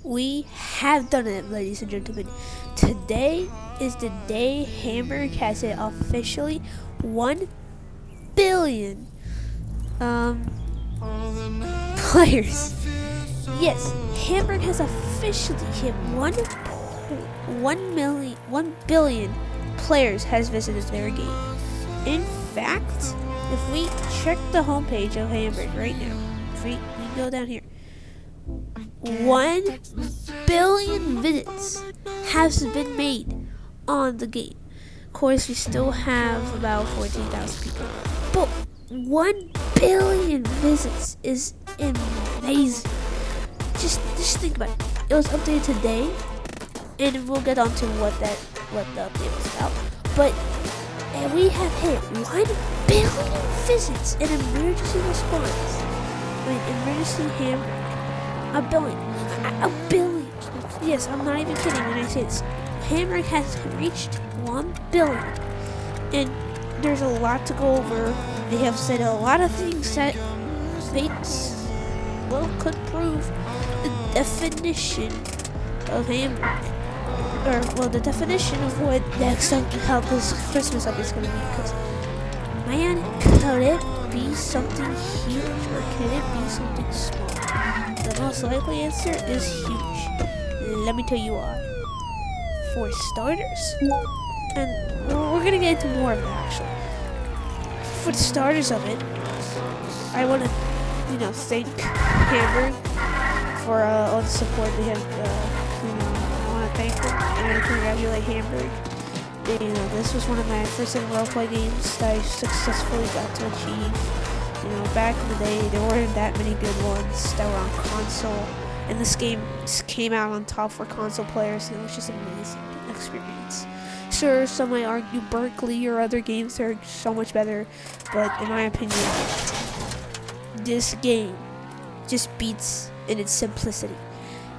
We have done it, ladies and gentlemen. Today is the day Hamburg has it officially 1 billion players. Yes, Hamburg has officially hit 1 billion players has visited their game. In fact, if we check the homepage of Hamburg right now, if we go down here, 1 billion visits has been made on the game. Of course, we still have about 14,000 people, but 1 billion visits is amazing. Just think about it. It was updated today, and we'll get on to what the update was about. But we have hit 1 billion visits in emergency response. Emergency Hamburg. A billion. A billion. Yes, I'm not even kidding when I say this. Hamburg has reached 1 billion. And there's a lot to go over. They have said a lot of things that could prove the definition of Hamburg. The definition of what how this Christmas update is going to be. Because, man, could it be something huge or can it be something small? The most likely answer is huge. Let me tell you why. For starters, and we're gonna get into more of it actually. For the starters of it, I want to, thank Hamburg for all the support they have. I want to thank them. I want to congratulate Hamburg. This was one of my first ever roleplay games that I successfully got to achieve. Back in the day, there weren't that many good ones that were on console, and this game just came out on top for console players, and it was just an amazing experience. Sure, some might argue Berkeley or other games are so much better, but in my opinion, this game just beats in its simplicity.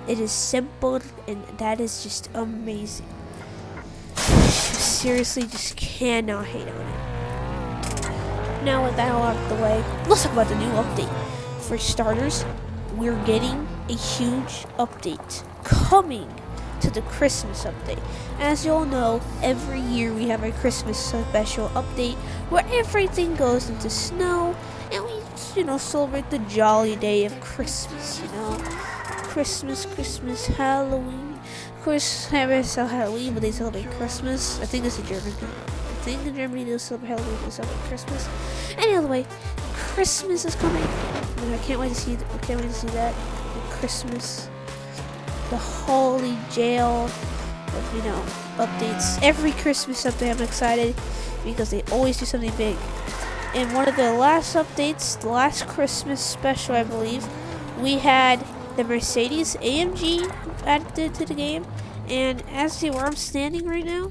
It is simple, and that is just amazing. Seriously, just cannot hate on it. Now with that all out of the way, let's talk about the new update. For starters, we're getting a huge update coming to the Christmas update. As you all know, every year we have a Christmas special update where everything goes into snow and we celebrate the jolly day of Christmas, Christmas, Halloween. Of course, Hamburg celebrate Halloween, but they celebrate Christmas. I think it's a German thing. I think in Germany they'll celebrate Halloween, they celebrate Christmas. Any other way, Christmas is coming, and I can't wait to see that. The Christmas, the holy jail of updates. Every Christmas update, I'm excited because they always do something big. And one of the last updates, the last Christmas special, I believe, we had the Mercedes AMG added to the game, and as where I'm standing right now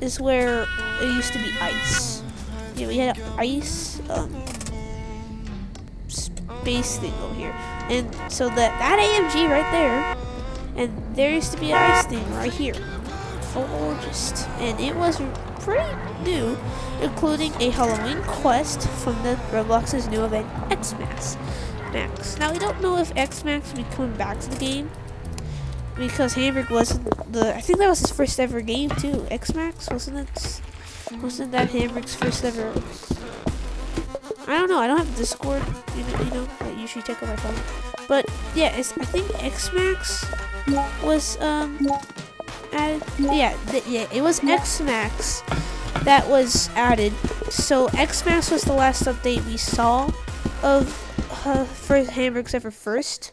is where it used to be ice. We had an ice space thing over here, and so that AMG right there, and there used to be an ice thing right here. And it was pretty new, including a Halloween quest from the Roblox's new event X-Max. Now we don't know if X-Max will be coming back to the game because Hamburg wasn't I think that was his first ever game too. X-Max wasn't that Hamburg's first ever? I don't know. I don't have Discord. I usually check on my phone. But yeah, I think X-Max was added. It was X-Max that was added. So X-Max was the last update we saw of for Hamburg's ever first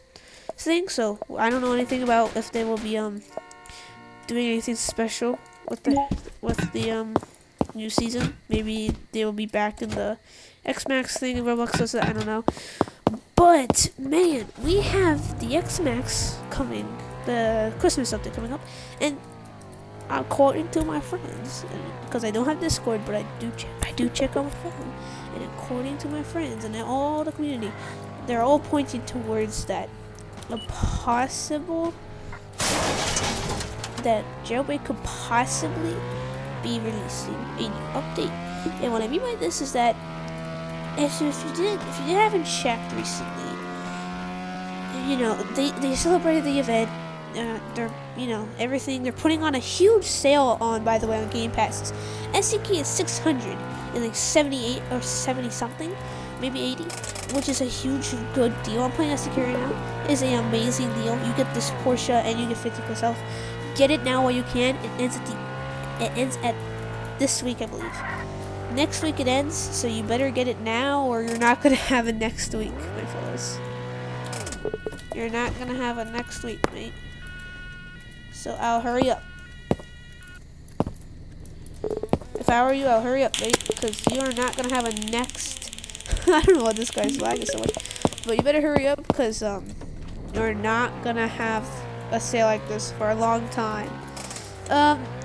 thing. So I don't know anything about if they will be doing anything special with the new season. Maybe they will be back in the X-Max thing in Roblox. So I don't know. But man, we have the X-Max coming, the Christmas update coming up, and according to my friends, because I don't have Discord, but I do check on my phone, and according to my friends and all the community, they're all pointing towards that Jailbreak could possibly be releasing a new update. And what I mean by this is that if you haven't checked recently, they celebrated the event they're, you know, everything. They're putting on a huge sale on, by the way, on Game Passes. SCK is 600 and like 78 or 70 something, maybe 80, which is a huge good deal. I'm playing SCK right now. It is an amazing deal. You get this Porsche and you get 50% off. Get it now while you can. It ends at this week, I believe. Next week it ends, so you better get it now or you're not gonna have it next week, my fellas. You're not gonna have it next week, mate. So I'll hurry up. If I were you, I'll hurry up, mate, because you are not gonna have a next. I don't know what this guy's lagging so much, but you better hurry up because you're not gonna have a sale like this for a long time.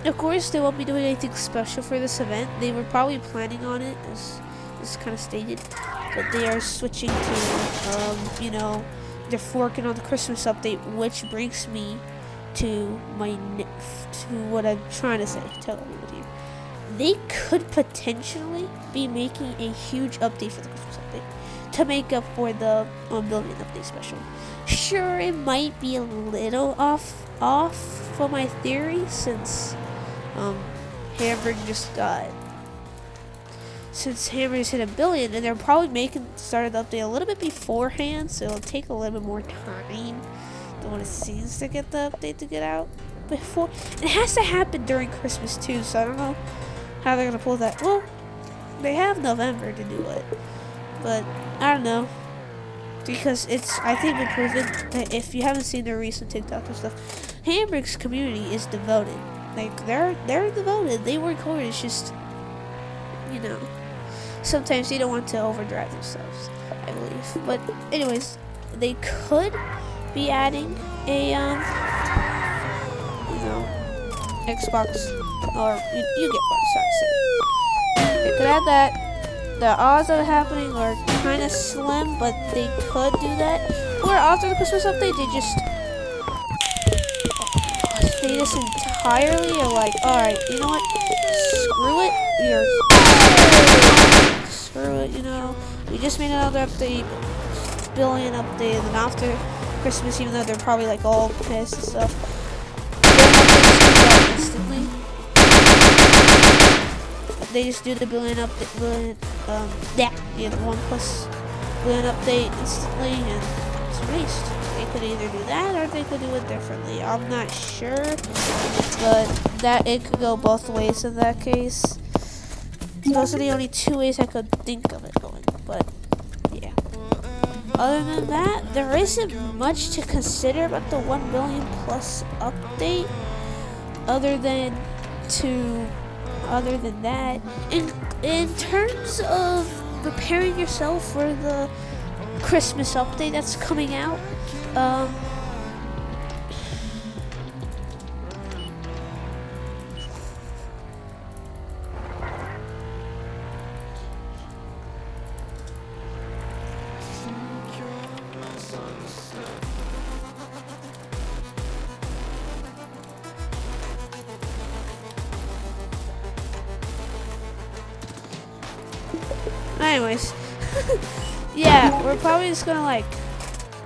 Of course, they won't be doing anything special for this event. They were probably planning on it, as kind of stated, but they are switching to, you know, they're forking on the Christmas update, which brings me to what I'm trying to say. Tell everyone here, they could potentially be making a huge update for the Christmas update to make up for the 1 billion update special. Sure, it might be a little off for my theory since Hamburg just got. Since Hamburg's hit 1 billion, and they're probably started the update a little bit beforehand, so it'll take a little bit more time than what it seems to get the update to get out before. It has to happen during Christmas too, so I don't know how they're gonna pull that. Well, they have November to do it, but I don't know, because it's, I think, been proven that if you haven't seen their recent TikTok and stuff, Hamburg's community is devoted. Like they're devoted. They work hard. It's just, you know, sometimes they don't want to overdrive themselves, I believe. But anyways, they could be adding a you know, Xbox, or you get what I'm trying to say. They could add that. The odds of it happening are kind of slim, but they could do that. Or after the Christmas update, they just say this entirely, or like, alright, you know what? Screw it. Screw it, you know. We just made another update, billion update, and after Christmas, even though they're probably like all pissed and stuff, instantly. They just do the billion update, the 1 plus billion update instantly, and it's released. They could either do that or they could do it differently. I'm not sure, but that it could go both ways in that case. Those are the only 2 ways I could think of it going, but yeah. Other than that, there isn't much to consider about the 1 billion plus update, other than that. In terms of preparing yourself for the Christmas update that's coming out, anyways, yeah, we're probably just gonna like,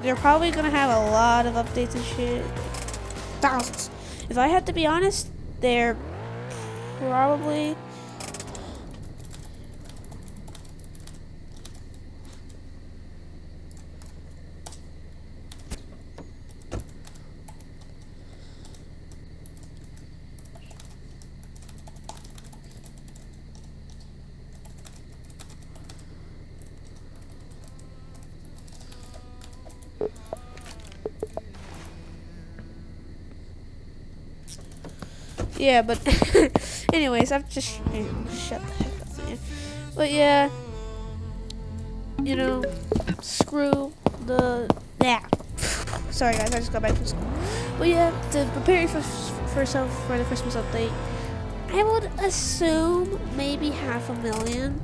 they're probably gonna have a lot of updates and shit, thousands. If I had to be honest, they're probably yeah, but anyways, I've just shut the heck up, man. But yeah, you know, screw the sorry guys, I just got back from school. But yeah, to prepare for yourself for the Christmas update, I would assume maybe 500,000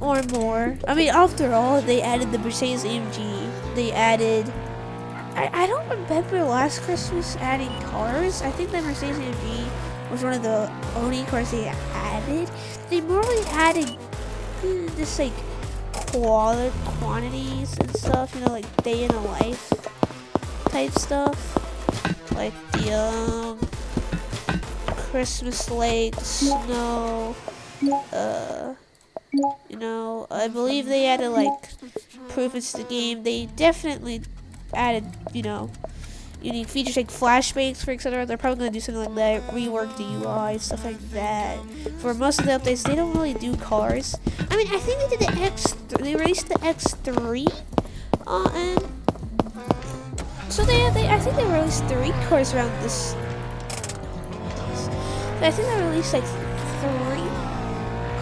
or more. I mean, after all, they added the Mercedes AMG. They added, I don't remember last Christmas adding cars. I think the Mercedes AMG was one of the only cars they added. They normally added just like quantities and stuff, you know, like day in a life type stuff. like the Christmas lake, snow, you know, I believe they added like improvements to the game. They definitely added, you know, unique features like flashbangs, for etc. They're probably gonna do something like that, rework the UI, stuff like that. For most of the updates, they don't really do cars. I mean, I think they did the X. They released the X3, and so I think they released 3 cars around this. I think they released like 3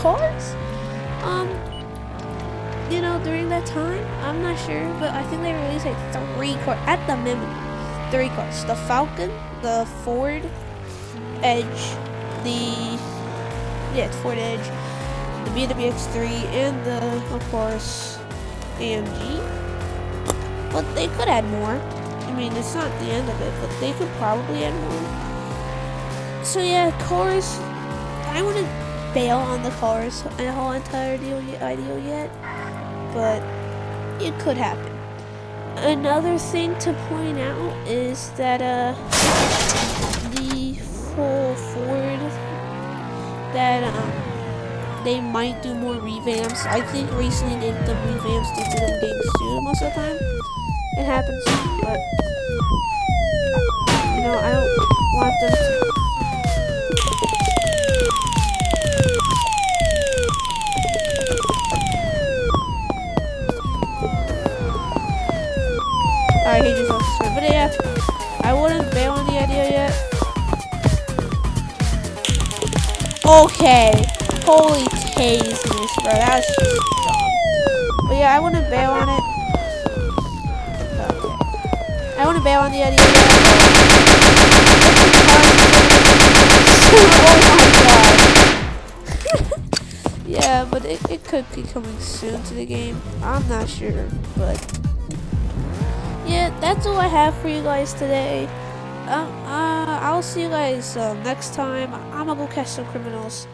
cars. You know, during that time, I'm not sure, but I think they released like 3 cars at the minimum. 3 cars: the Falcon, the Ford Edge, Ford Edge, the BMW X3, and the, of course, AMG. But they could add more. I mean, it's not the end of it, but they could probably add more. So yeah, cars. I wouldn't bail on the cars and the whole entire idea yet, but it could happen. Another thing to point out is that the full Ford, that they might do more revamps. I think recently they did the revamps due to them being sued most of the time. It happens, but you know, I don't want them to. Alright, he just lost his way. But yeah, I wouldn't bail on the idea yet. Okay. Holy tasers, bro. That's just dumb. But yeah, I wouldn't bail on it. Okay. I wouldn't bail on the idea yet. Oh my god. Yeah, but it could be coming soon to the game. I'm not sure, but yeah, that's all I have for you guys today. I'll see you guys next time. I'm gonna go catch some criminals.